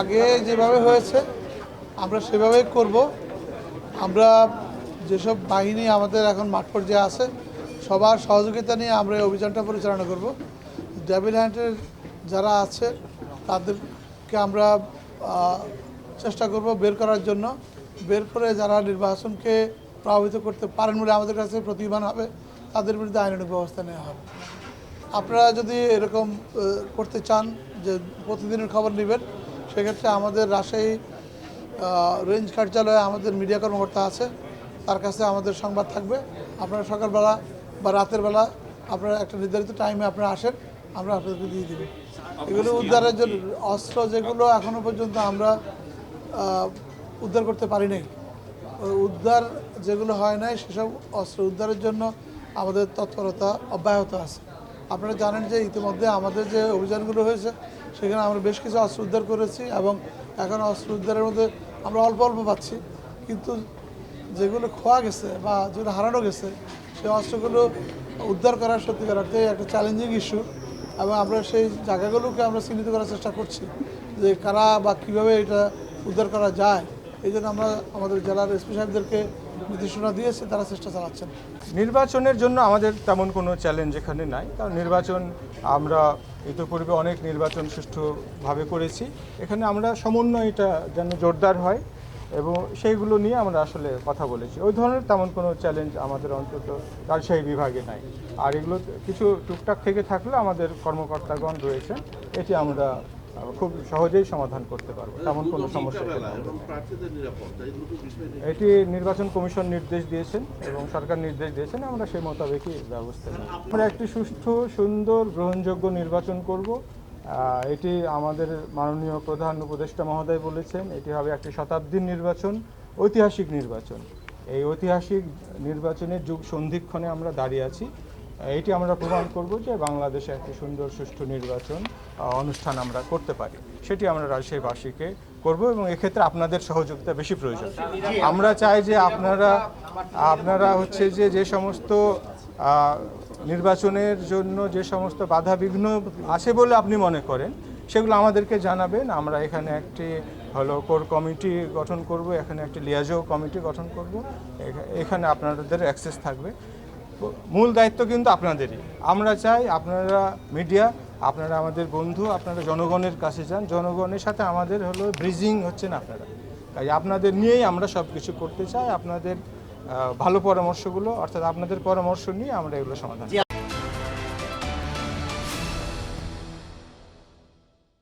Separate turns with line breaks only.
আগে যেভাবে হয়েছে আমরা সেভাবেই করব। আমরা যেসব বাহিনী আমাদের এখন মাঠ পর্যায়ে আছে সবার সহযোগিতা নিয়ে আমরা এই অভিযানটা পরিচালনা করব। ডেভিল হান্টের যারা আছে তাদেরকে আমরা চেষ্টা করব বের করার জন্য। বের করে যারা নির্বাচনকে প্রভাবিত করতে পারেন বলে আমাদের কাছে প্রতিমান হবে তাদের বিরুদ্ধে আইনানুগ ব্যবস্থা নেওয়া হবে। আপনারা যদি এরকম করতে চান যে প্রতিদিনের খবর নেবেন, সেক্ষেত্রে আমাদের রাজশাহী রেঞ্জ কার্যালয়ে আমাদের মিডিয়া কর্মকর্তা আছে, তার কাছে আমাদের সংবাদ থাকবে। আপনারা সকালবেলা বা রাতের বেলা আপনারা একটা নির্ধারিত টাইমে আপনারা আসেন, আমরা আপনাদেরকে দিয়ে দেব। এগুলো উদ্ধারের জন্য অস্ত্র যেগুলো এখনও পর্যন্ত আমরা উদ্ধার করতে পারি নাই, উদ্ধার যেগুলো হয় নাই সেসব অস্ত্র উদ্ধারের জন্য আমাদের তৎপরতা অব্যাহত আছে। আপনারা জানেন যে ইতিমধ্যে আমাদের যে অভিযানগুলো হয়েছে সেখানে আমরা বেশ কিছু অস্ত্র উদ্ধার করেছি এবং এখন অস্ত্র উদ্ধারের মধ্যে আমরা অল্প অল্প পাচ্ছি, কিন্তু যেগুলো খোয়া গেছে বা যেগুলো হারানো গেছে সেই অস্ত্রগুলো উদ্ধার করার সত্যিকার অর্থে একটা চ্যালেঞ্জিং ইস্যু। এবং আমরা সেই জায়গাগুলোকে আমরা চিহ্নিত করার চেষ্টা করছি যে কারা বা কীভাবে এটা উদ্ধার করা যায়। এই জন্য আমরা আমাদের জেলার এসপি সাহেবদেরকে নির্দেশনা দিয়েছি, তারা চেষ্টা চালাচ্ছেন।
নির্বাচনের জন্য আমাদের তেমন কোনো চ্যালেঞ্জ এখানে নাই, কারণ নির্বাচন আমরা ইতিপূর্বে অনেক নির্বাচন সুষ্ঠুভাবে করেছি। এখানে আমরা সমন্বয়টা যেন জোরদার হয় এবং সেইগুলো নিয়ে আমরা আসলে কথা বলেছি। ওই ধরনের তেমন কোনো চ্যালেঞ্জ আমাদের অন্তত রাজশাহী বিভাগে নাই। আর এগুলো কিছু টুকটাক থেকে থাকলে আমাদের কর্মকর্তাগণ রয়েছেন, এটি আমরা খুব সহজেই সমাধান করতে পারবো, তেমন কোনো সমস্যা নেই। এটি নির্বাচন কমিশন নির্দেশ দিয়েছেন এবং সরকার নির্দেশ দিয়েছেন, আমরা সেই মোতাবেকই ব্যবস্থা নিই। আমরা একটি সুষ্ঠু, সুন্দর, গ্রহণযোগ্য নির্বাচন করব। এটি আমাদের মাননীয় প্রধান উপদেষ্টা মহোদয় বলেছেন, এটি হবে একটি শতাব্দীর নির্বাচন, ঐতিহাসিক নির্বাচন। এই ঐতিহাসিক নির্বাচনের যুগ সন্ধিক্ষণে আমরা দাঁড়িয়ে আছি। এটি আমরা প্রমাণ করব যে বাংলাদেশে একটি সুন্দর সুষ্ঠু নির্বাচন অনুষ্ঠান আমরা করতে পারি। সেটি আমরা রাজশাহীবাসীকে করব এবং এক্ষেত্রে আপনাদের সহযোগিতা বেশি প্রয়োজন। আমরা চাই যে আপনারা হচ্ছে যে সমস্ত নির্বাচনের জন্য যে সমস্ত বাধা বিঘ্ন আছে বলে আপনি মনে করেন সেগুলো আমাদেরকে জানাবেন। আমরা এখানে একটি কোর কমিটি গঠন করব, এখানে একটি লিয়াজো কমিটি গঠন করব, এখানে আপনাদের অ্যাক্সেস থাকবে। মূল দায়িত্ব কিন্তু আপনাদেরই। আমরা চাই আপনারা মিডিয়া, আপনারা আমাদের বন্ধু, আপনারা জনগণের কাছে যান, জনগণের সাথে আমাদের ব্রিজিং হচ্ছেন আপনারা। তাই আপনাদের নিয়েই আমরা সব কিছু করতে চাই। আপনাদের ভালো পরামর্শগুলো, অর্থাৎ আপনাদের পরামর্শ নিয়ে আমরা এগুলো সমাধান